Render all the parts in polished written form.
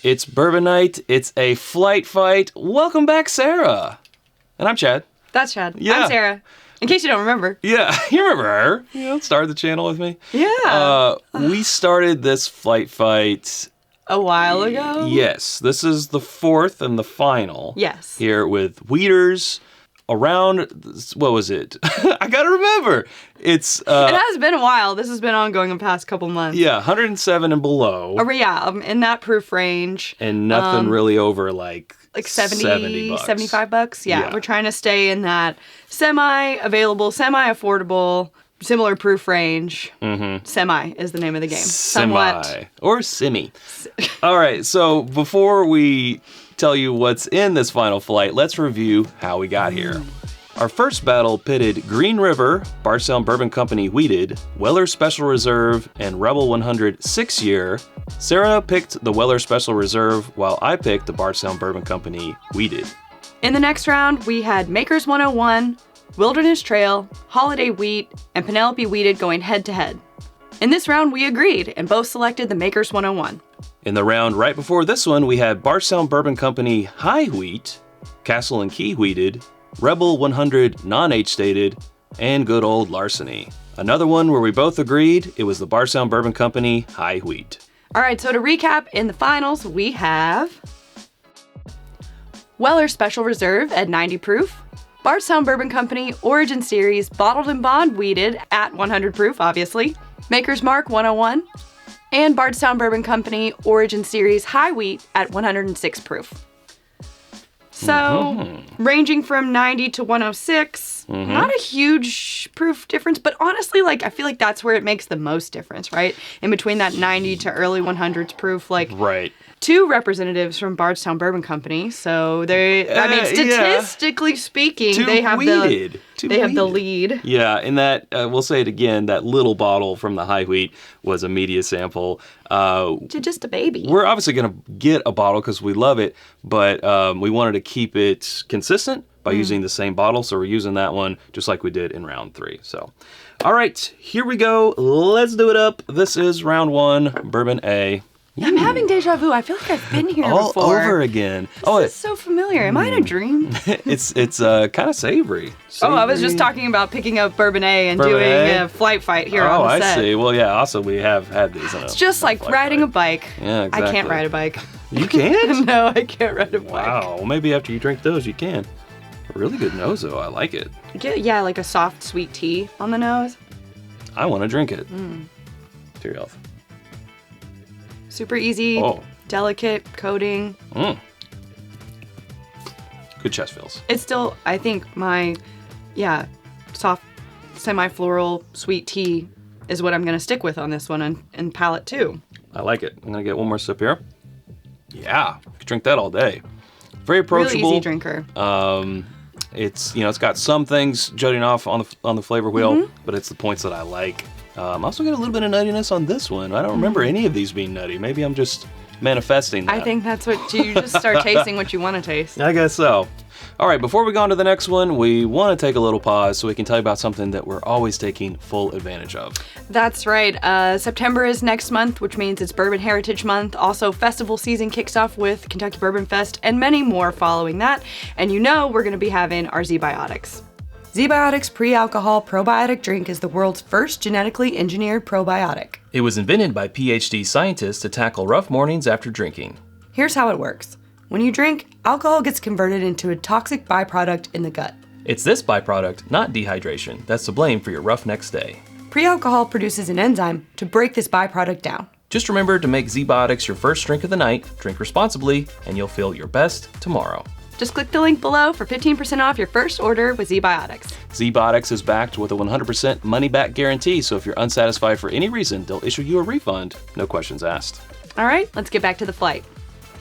It's Bourbon Night. It's a flight fight. Welcome back, Sarah. And I'm Chad. That's Chad. Yeah. I'm Sarah. In case you don't remember. Yeah, you remember her. You know, started the channel with me. Yeah. We started this flight fight a while ago? Yes. This is the fourth and the final. Yes. Here with Wheaters around, what was it? I gotta remember. It's it has been a while. This has been ongoing the past couple months. Yeah, 107 and below. In that proof range. And nothing really over like 70 bucks. 75 bucks. Yeah, we're trying to stay in that semi-available, semi-affordable, similar proof range. Mm-hmm. Semi is the name of the game. Somewhat. Or semi. All right, so before we tell you what's in this final flight, let's review how we got here. Our first battle pitted Green River, Bardstown Bourbon Company Wheated, Weller Special Reserve, and Rebel 100 6-year. Sarah picked the Weller Special Reserve, while I picked the Bardstown Bourbon Company Wheated. In the next round, we had Maker's 101, Wilderness Trail, Holiday Wheat, and Penelope Wheated going head-to-head. In this round, we agreed and both selected the Maker's 101. In the round right before this one, we had Bardstown Bourbon Company High Wheat, Castle and Key Wheated, Rebel 100 non-age stated, and good old Larceny. Another one where we both agreed, it was the Bardstown Bourbon Company High Wheat. All right, so to recap, in the finals, we have Weller Special Reserve at 90 proof, Bardstown Bourbon Company Origin Series Bottled and Bond Wheated at 100 proof, obviously, Maker's Mark 101, and Bardstown Bourbon Company Origin Series High Wheat at 106 proof. So, ranging from 90 to 106, not a huge proof difference, but honestly, like, I feel like that's where it makes the most difference, right? In between that 90 to early 100s proof, like, right. Two representatives from Bardstown Bourbon Company, so statistically speaking, they have the lead. Yeah, and that, we'll say it again, that little bottle from the High Wheat was a media sample. Just a baby. We're obviously going to get a bottle because we love it, but we wanted to keep it consistent by using the same bottle, so we're using that one just like we did in round 3. So, all right, here we go. Let's do it up. This is round 1, Bourbon A. I'm having deja vu. I feel like I've been here all before. Over again. This is so familiar. Am I in a dream? It's kind of savory. I was just talking about picking up Bourbon A and doing a flight fight here on the set. Oh, I see. Well, yeah, also we have had these. It's just like riding a bike. Yeah, exactly. I can't ride a bike. You can't? No, I can't ride a bike. Wow. Well, maybe after you drink those, you can. A really good nose, though. I like it. Yeah, like a soft, sweet tea on the nose. I want to drink it. To your health. Super easy, delicate coating. Good chest feels. It's still, I think, my, soft, semi-floral, sweet tea is what I'm going to stick with on this one and palate too. I like it. I'm going to get one more sip here. Yeah, you could drink that all day. Very approachable. Really easy drinker. It's got some things jutting off on the flavor wheel, but it's the points that I like. I also get a little bit of nuttiness on this one. I don't remember any of these being nutty. Maybe I'm just manifesting that. I think that's what you just start tasting what you want to taste. I guess so. All right, before we go on to the next one, we want to take a little pause so we can tell you about something that we're always taking full advantage of. That's right. September is next month, which means it's Bourbon Heritage Month. Also, festival season kicks off with Kentucky Bourbon Fest and many more following that. And we're going to be having our Zbiotics. Zbiotics pre-alcohol probiotic drink is the world's first genetically engineered probiotic. It was invented by PhD scientists to tackle rough mornings after drinking. Here's how it works. When you drink, alcohol gets converted into a toxic byproduct in the gut. It's this byproduct, not dehydration, that's to blame for your rough next day. Pre-alcohol produces an enzyme to break this byproduct down. Just remember to make Zbiotics your first drink of the night, drink responsibly, and you'll feel your best tomorrow. Just click the link below for 15% off your first order with Zbiotics. Zbiotics is backed with a 100% money-back guarantee, so if you're unsatisfied for any reason, they'll issue you a refund. No questions asked. All right, let's get back to the flight.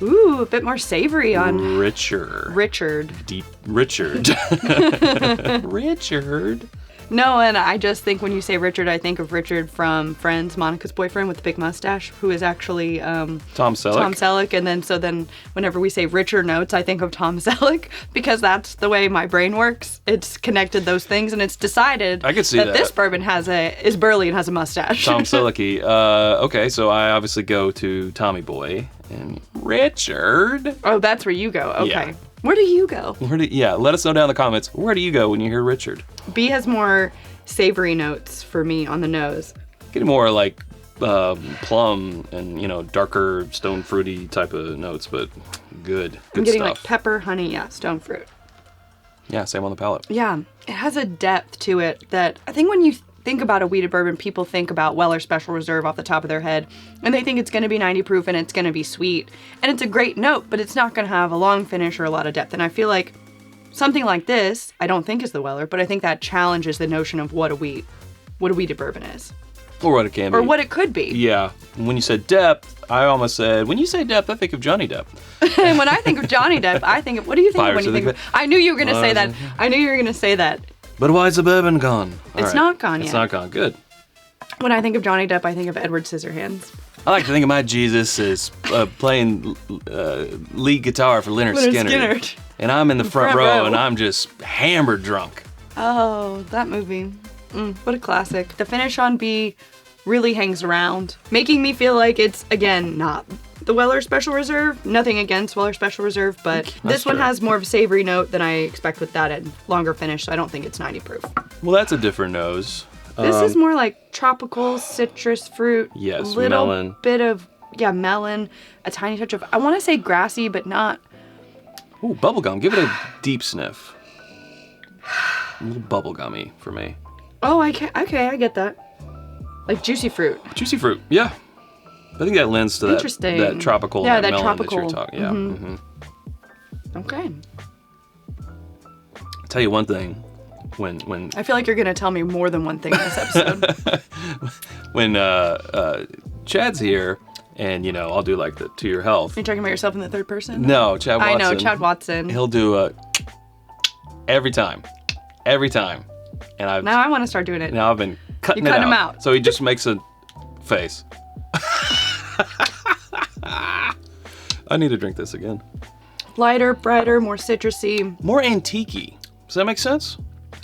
Ooh, a bit more savory on... Richard. Deep Richard. Richard. No, and I just think when you say Richard, I think of Richard from Friends, Monica's boyfriend with the big mustache, who is actually Tom Selleck. Tom Selleck, and then whenever we say Richard Notes, I think of Tom Selleck because that's the way my brain works. It's connected those things, and it's decided I could see that this bourbon is burly and has a mustache. Tom Sellecky. Okay, so I obviously go to Tommy Boy. And Richard. Oh, that's where you go. Okay. Yeah. Where do you go? Let us know down in the comments. Where do you go when you hear Richard? B has more savory notes for me on the nose. Getting more like plum and, darker stone fruity type of notes, but good I'm getting stuff. like pepper, honey, stone fruit. Yeah, same on the palate. Yeah, it has a depth to it that I think when you think about a wheated bourbon, people think about Weller Special Reserve off the top of their head, and they think it's going to be 90 proof and it's going to be sweet. And it's a great note, but it's not going to have a long finish or a lot of depth. And I feel like something like this, I don't think is the Weller, but I think that challenges the notion of what a wheated bourbon is. Or what it can be. Or what it could be. Yeah. When you said depth, I almost said, when you say depth, I think of Johnny Depp. And when I think of Johnny Depp, I think of, what do you think of when you think of, I knew you were going to say that. I knew you were going to say that. But why is the bourbon gone? It's not gone yet. It's not gone. Good. When I think of Johnny Depp, I think of Edward Scissorhands. I like to think of my Jesus as playing lead guitar for Lynyrd Skynyrd. And I'm in the front row and I'm just hammered drunk. Oh, that movie. What a classic. The finish on B really hangs around, making me feel like it's, again, not the Weller Special Reserve. Nothing against Weller Special Reserve, but this one has more of a savory note than I expect with that and longer finish, so I don't think it's 90 proof. Well, that's a different nose. This is more like tropical citrus fruit. Yes, little melon. Bit of, melon, a tiny touch of, I want to say grassy, but not. Ooh, bubblegum. Give it a deep sniff. A little bubblegummy for me. Oh, I get that. Like juicy fruit. Juicy fruit, yeah. I think that lends to that tropical, that melon tropical. that you're talking. Yeah. Okay. I'll tell you one thing. When I feel like you're gonna tell me more than one thing in this episode. When Chad's here, and I'll do like the to your health. Are you talking about yourself in the third person? No, Chad Watson. I know, Chad Watson. He'll do every time, and now I want to start doing it. Now I've been cutting him out. So he just makes a face. I need to drink this again. Lighter, brighter, more citrusy. More antique-y. Does that make sense?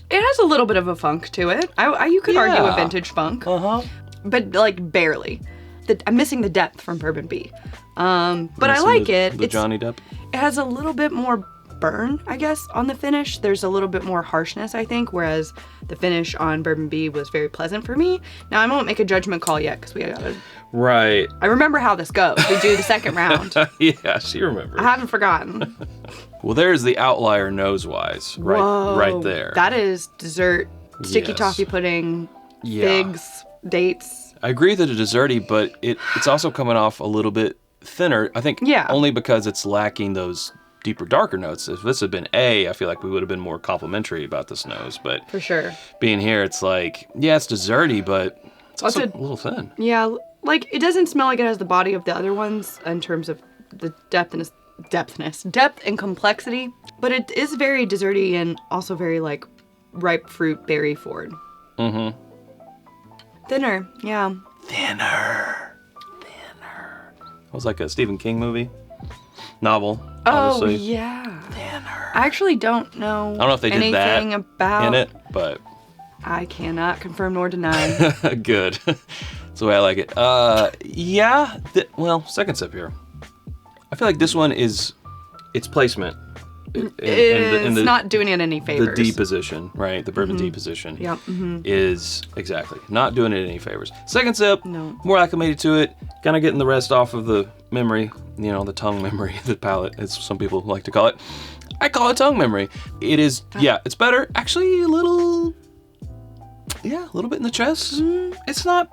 It has a little bit of a funk to it. You could argue a vintage funk. But like barely. I'm missing the depth from Bourbon B. But I like it. The Johnny Depp. It has a little bit more burn, I guess, on the finish. There's a little bit more harshness, I think, whereas the finish on Bourbon B was very pleasant for me. Now, I won't make a judgment call yet because we gotta... Right. I remember how this goes. We do the second round. Yeah, she remembers. I haven't forgotten. Well, there's the outlier nose-wise, right there. That is dessert, sticky toffee pudding, figs, dates. I agree that it's desserty, but it's also coming off a little bit thinner. I think only because it's lacking those deeper, darker notes. If this had been A, I feel like we would have been more complimentary about this nose. But for sure, being here, it's like, it's desserty, but it's also a little thin. Yeah, like it doesn't smell like it has the body of the other ones in terms of the depth and complexity. But it is very desserty and also very like ripe fruit, berry forward. Mm-hmm. Thinner, yeah. Thinner. It was like a Stephen King movie. Novel, obviously. Oh, yeah. Thinner. I actually don't know. I don't know if they did that about in it, but I cannot confirm nor deny. Good. That's the way I like it. Second sip here. I feel like this one is its placement. It's not doing it any favors. The D position, right? The bourbon D position is exactly not doing it any favors. Second sip, more acclimated to it, kind of getting the rest off of the memory, the tongue memory, the palate, as some people like to call it. I call it tongue memory. It is, it's better. Actually, a little bit in the chest. It's not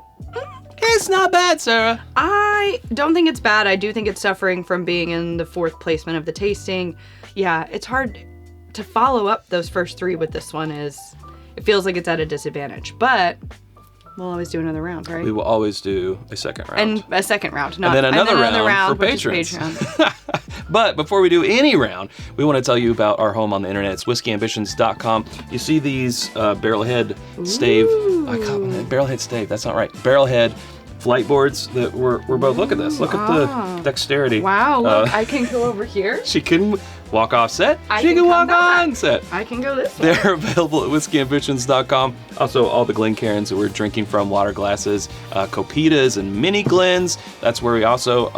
bad, Sarah. I don't think it's bad. I do think it's suffering from being in the fourth placement of the tasting. Yeah, it's hard to follow up those first three with this one. It feels like it's at a disadvantage, but we'll always do another round, right? We will always do a second round. And a second round, and then another round for patrons. But before we do any round, we want to tell you about our home on the internet. It's whiskyambitions.com. You see these barrelhead stave. Barrelhead stave, that's not right. Barrelhead flight boards that we're both, look at this. Look at the dexterity. Wow, look, I can go over here. She can walk-off set. I She can can come walk-on set. I can go this way. They're available at whiskyambitions.com. Also, all the Glencairns that we're drinking from, water glasses, Copitas, and mini Glens. That's where we also,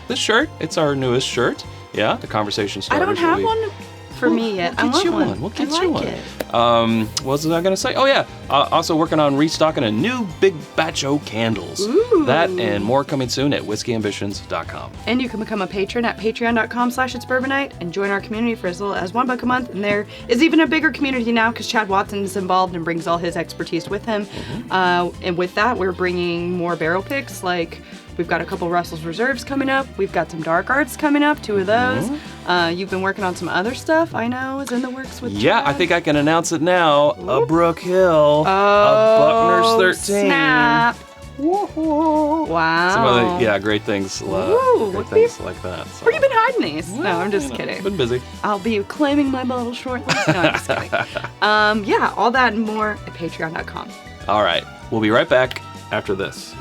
this shirt. It's our newest shirt. Yeah, the conversation I starters. don't have one for me yet. We'll get you one. We'll get you one. What was I going to say? Oh, yeah. Also working on restocking a new big batch of candles. Ooh. That and more coming soon at whiskyambitions.com. And you can become a patron at patreon.com/itsbourbonnight and join our community for as little as $1 a month. And there is even a bigger community now because Chad Watson is involved and brings all his expertise with him. And with that, we're bringing more barrel picks. Like, we've got a couple Russell's Reserves coming up. We've got some Dark Arts coming up, 2 of those. You've been working on some other stuff, I know, is in the works with Yeah, Chad. I think I can announce it now. A Brook Hill, a Buckner's 13. Snap. Wow. Some other, great things. Ooh, Great things like that. So. Where you been hiding these? No, I'm just kidding. Been busy. I'll be claiming my bottle shortly. No, I'm just kidding. All that and more at patreon.com. All right, we'll be right back after this.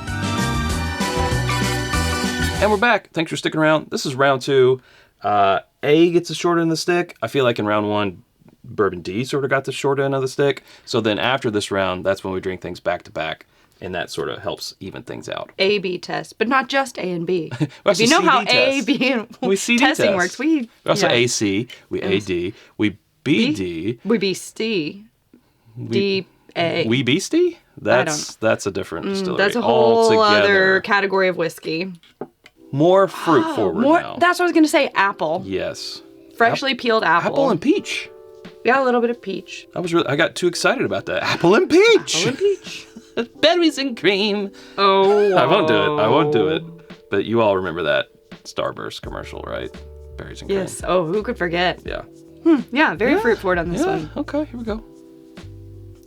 And we're back. Thanks for sticking around. This is round 2. A gets the short end of the stick. I feel like in round 1, Bourbon D sort of got the short end of the stick. So then after this round, that's when we drink things back to back. And that sort of helps even things out. A/B test, but not just A and B. Well, if you know CD how test. A, B, and We CD testing test. works, we also AC, we AD, we BD, we B C D A. we Beastie? That's a different distillery. That's a whole altogether. other category of whiskey. More fruit forward now. That's what I was gonna say. Apple, Yes. freshly peeled apple. Apple and peach. Yeah, a little bit of peach. I got too excited about that. Apple and peach. Apple and peach. Berries and cream. Oh. I won't do it. But you all remember that Starburst commercial, right? Berries and cream. Yes. Oh, who could forget? Yeah. Yeah, very fruit forward on this one. Okay, here we go.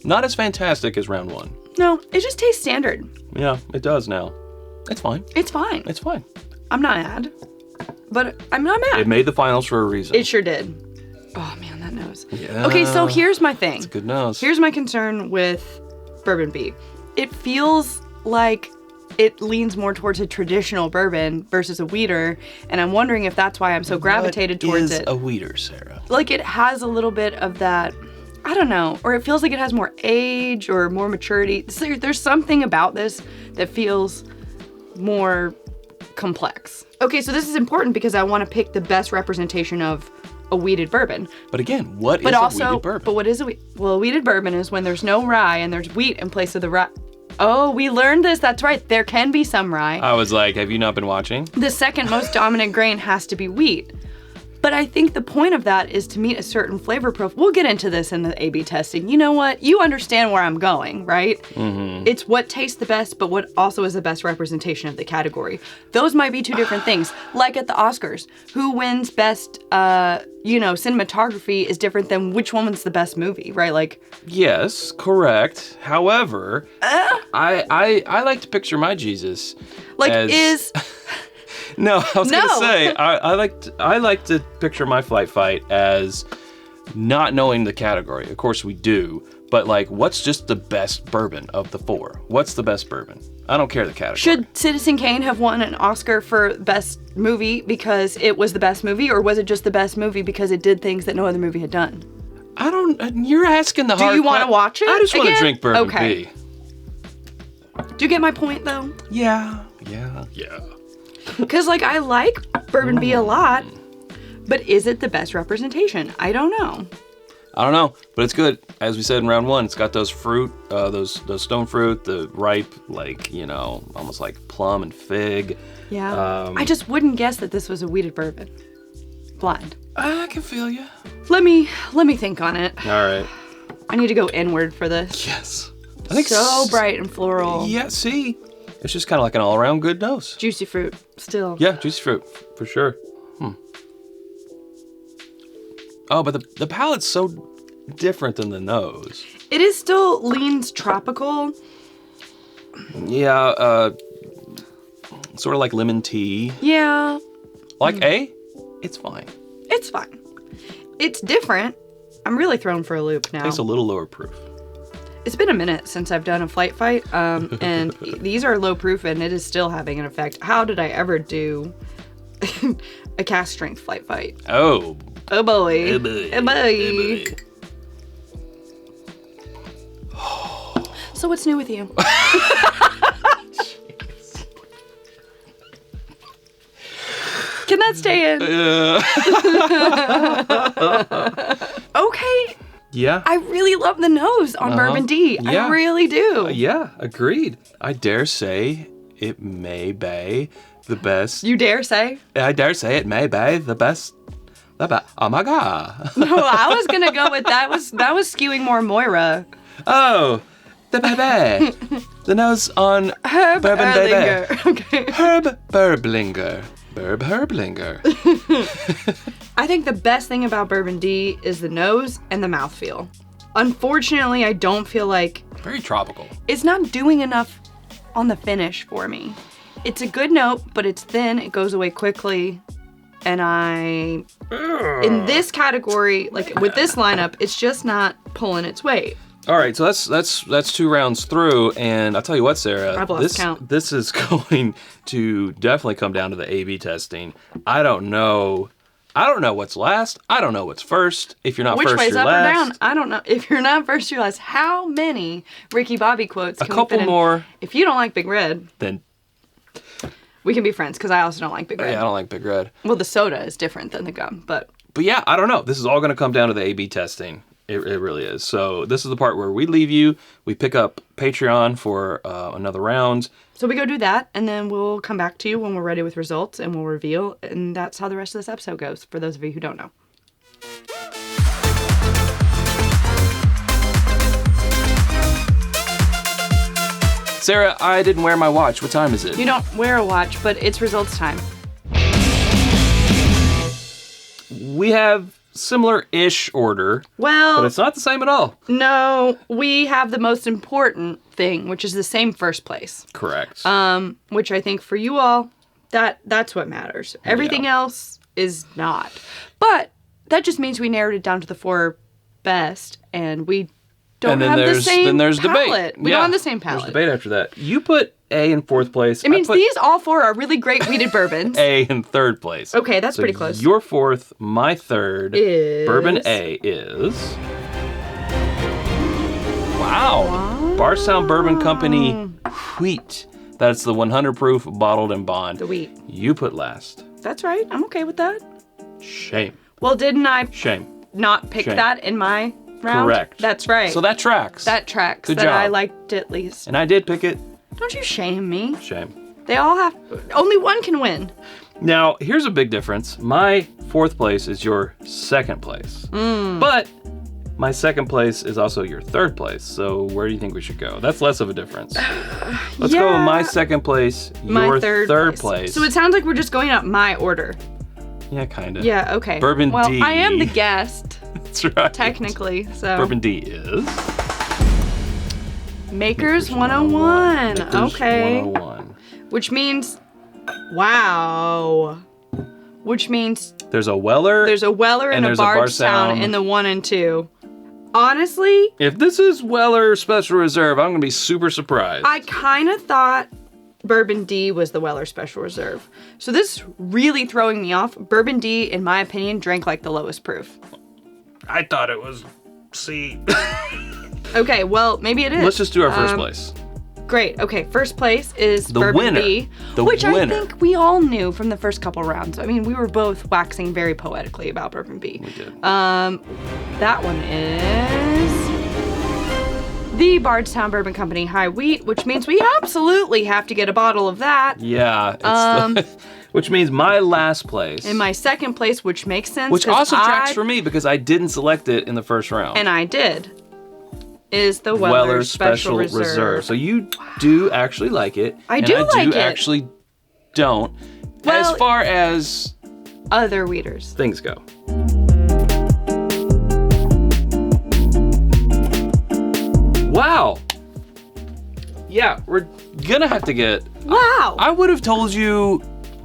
Not as fantastic as round 1. No, it just tastes standard. Yeah, it does now. It's fine. It's fine. It's fine. I'm not mad. But I'm not mad. It made the finals for a reason. It sure did. Oh man, that nose. Yeah. Okay, so here's my thing. It's a good nose. Here's my concern with Bourbon B. It feels like it leans more towards a traditional bourbon versus a wheater, and I'm wondering if that's why I'm so gravitated towards it. What is a wheater, Sarah? Like, it has a little bit of that, I don't know, or it feels like it has more age or more maturity. There's something about this that feels more complex. Okay, so this is important because I want to pick the best representation of a wheated bourbon. But again, what is a wheated bourbon? But what is a wheated bourbon is when there's no rye and there's wheat in place of the rye. Oh, we learned this. That's right. There can be some rye. I was like, have you not been watching? The second most dominant grain has to be wheat. But I think the point of that is to meet a certain flavor profile. We'll get into this in the A/B testing. You know what? You understand where I'm going, right? Mm-hmm. It's what tastes the best, but what also is the best representation of the category. Those might be two different things. Like at the Oscars, who wins best, cinematography is different than which one wins the best movie, right? Like. Yes, correct. However, I like to picture my Jesus. Like as... No, I was gonna say I like to picture my Flight Fight as not knowing the category. Of course we do, but like, what's just the best bourbon of the 4? What's the best bourbon? I don't care the category. Should Citizen Kane have won an Oscar for best movie because it was the best movie, or was it just the best movie because it did things that no other movie had done? I don't. You're asking the hard. Do you want to watch it? I just want to drink Bourbon B. Do you get my point though? Yeah. Because, like, I like Bourbon B a lot, but is it the best representation? I don't know. But it's good. As we said in round 1, it's got those fruit, those stone fruit, the ripe, like, almost like plum and fig. Yeah. I just wouldn't guess that this was a wheated bourbon. Blind. I can feel you. Let me think on it. All right. I need to go inward for this. Yes. I think so bright and floral. Yeah, see? It's just kind of like an all-around good nose. Juicy fruit, still. Yeah, juicy fruit, for sure. Oh, but the palate's so different than the nose. It is still leans tropical. Yeah, sort of like lemon tea. Yeah. Like it's fine. It's fine. It's different. I'm really thrown for a loop now. Tastes a little lower proof. It's been a minute since I've done a Flight Fight, and these are low proof, and it is still having an effect. How did I ever do a cask strength Flight Fight? Oh, Oh boy. Oh boy. Oh boy. So what's new with you? Can that stay in? Okay. Yeah. I really love the nose on Bourbon D. Yeah. I really do. Yeah, agreed. I dare say it may be the best. You dare say? I dare say it may be the best. Oh my god. No, I was gonna go with that was skewing more Moira. Oh, the baby. The nose on Herb Bourbon baby. Erlinger. Okay. Herb Burblinger. Herblinger. I think the best thing about Bourbon D is the nose and the mouthfeel. Unfortunately, I don't feel like Very tropical. it's not doing enough on the finish for me. It's a good note, but it's thin, it goes away quickly, and in this category, like with this lineup, it's just not pulling its weight. All right, so that's 2 rounds through, and I'll tell you what, Sarah, I've lost count. This is going to definitely come down to the A/B testing. I don't know what's last. I don't know what's first. If you're not Which first, way's you're up last. or down? I don't know. If you're not first, you're last. How many Ricky Bobby quotes A can couple we fit in? more. If you don't like Big Red, Then we can be friends, because I also don't like Big Red. yeah, I don't like Big Red. Well, the soda is different than the gum, but yeah, I don't know. This is all going to come down to the A/B testing. It really is. So this is the part where we leave you. We pick up Patreon for another round. so we go do that, and then we'll come back to you when we're ready with results, and we'll reveal, and that's how the rest of this episode goes, for those of you who don't know. Sarah, I didn't wear my watch. What time is it? You don't wear a watch, but it's results time. We have similar-ish order, but Well, it's not the same at all. no, we have the most important thing, which is the same first place. Correct. Which I think for you all, that's what matters. Everything else is not. But that just means we narrowed it down to the 4 best, and we don't have the same there's palate. debate. We don't have the same palate. There's debate after that. You put A in 4th place. It means I put these all 4 are really great wheated bourbons. A in 3rd place. Okay, that's So pretty close. Your 4th, my 3rd. Is- Bourbon A is... Wow. Bardstown Bourbon Company Wheat. That's the 100 proof bottled and bond. The wheat. You put last. That's right. I'm okay with that. Shame. Well, didn't I Shame. not pick Shame. that in my round? Correct. That's right. So that tracks. that tracks. Good that I job. liked at least. And I did pick it. Don't you shame me. Shame. They all have... Only one can win. Now, here's a big difference. My 4th place is your 2nd place. But my 2nd place is also your 3rd place. So where do you think we should go? That's less of a difference. Let's go with my 2nd place, My your third 3rd place. So it sounds like we're just going up my order. Yeah, kind of. Yeah, okay. Bourbon well, D. I am the guest, That's right. technically, so... Bourbon D is... Makers 101. Makers Okay. 101. Which means... Wow. Which means There's a Weller. there's a Weller and a there's a Bardstown Bardstown. in the 1 and 2. Honestly, If this is Weller Special Reserve, I'm going to be super surprised. I kind of thought Bourbon D was the Weller Special Reserve. So this is really throwing me off. Bourbon D, in my opinion, drank like the lowest proof. I thought it was C. Okay, well, maybe it is. Let's just do our first place. Great. Okay, first place is The Bourbon winner. B, The which winner. I think we all knew from the first couple rounds. I mean, we were both waxing very poetically about Bourbon B. We did. That one is the Bardstown Bourbon Company High Wheat, which means we absolutely have to get a bottle of that. Yeah. It's which means my last place. In my second place, which makes sense. which 'cause also tracks I- for me because I didn't select it in the first round. And I did. Is the Weller Special Reserve. So you do actually like it. I and do I like do it. actually don't. Well- as far as Other weeders. things go. Wow. Yeah, we're gonna have to get... Wow. I would have told you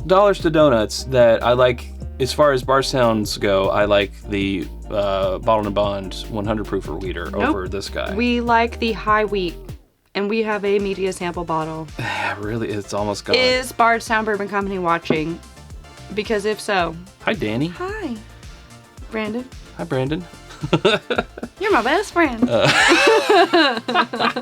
dollars to donuts that I like, as far as Bardstowns go, I like the Bottled and Bond 100 proof or weeder over this guy. We like the high wheat, and we have a media sample bottle. Yeah, really, it's almost gone. Is Bardstown Bourbon Company watching? Because if so, Hi, Danny. hi. Brandon. Hi, Brandon. You're my best friend. I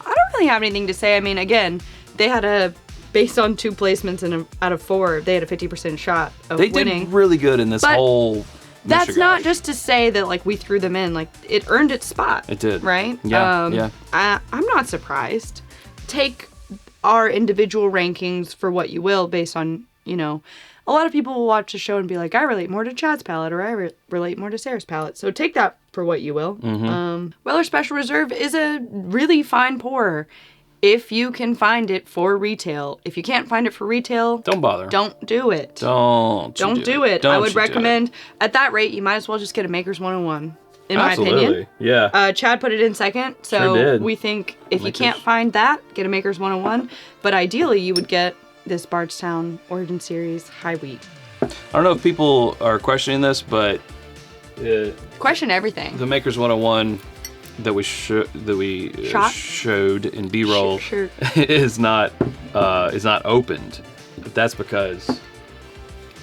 don't really have anything to say. I mean, again, they had based on 2 placements and out of 4, they had a 50% shot of winning. They did really good in this whole. That's not just to say that like we threw them in. Like it earned its spot. It did. Right? Yeah. I'm not surprised. Take our individual rankings for what you will, based on, you know, a lot of people will watch the show and be like, I relate more to Chad's palate, or I relate more to Sarah's palate. So take that for what you will. Weller Special Reserve is a really fine pour if you can find it for retail. If you can't find it for retail, don't bother. Don't do it. Don't do it. I would recommend, at that rate, you might as well just get a Maker's 101, in my opinion. Yeah. Chad put it in second, so Sure did. we think if you can't find that, get a Maker's 101. But ideally, you would get this Bardstown Origin Series High Wheat. I don't know if people are questioning this, but Question everything. the Maker's 101 that we showed in B-roll Sure. is not opened. But that's because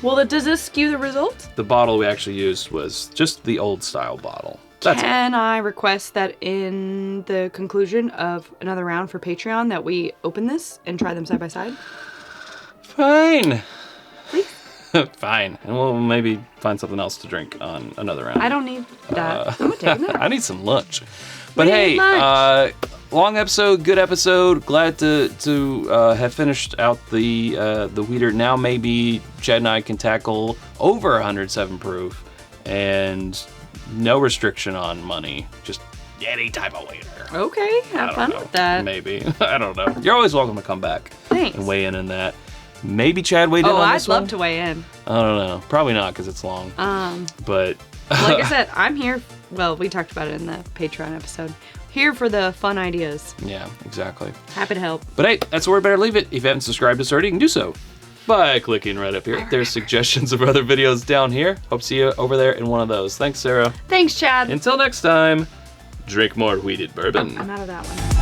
Well, does this skew the results? the bottle we actually used was just the old style bottle. That's it. Can I request that in the conclusion of another round for Patreon that we open this and try them side by side? Fine. Please? Fine. And we'll maybe find something else to drink on another round. I don't need that. I'm gonna take that. I need some lunch. But We hey, need lunch. long episode, good episode. Glad to have finished out the weeder. Now maybe Chad and I can tackle over 107 proof and no restriction on money. Just any type of weeder. Okay, have fun with that. Maybe. I don't know. You're always welcome to come back. Thanks. And weigh in that. Maybe Chad weighed in on this I'd love one. to weigh in. I don't know. Probably not because it's long. But Like I said, I'm here. Well, we talked about it in the Patreon episode. Here for the fun ideas. yeah, exactly. Happy to help. But hey, that's where we better leave it. If you haven't subscribed to us already, you can do so by clicking right up here. There's suggestions of other videos down here. Hope to see you over there in one of those. Thanks, Sarah. Thanks, Chad. Until next time, drink more Wheated Bourbon. I'm out of that one.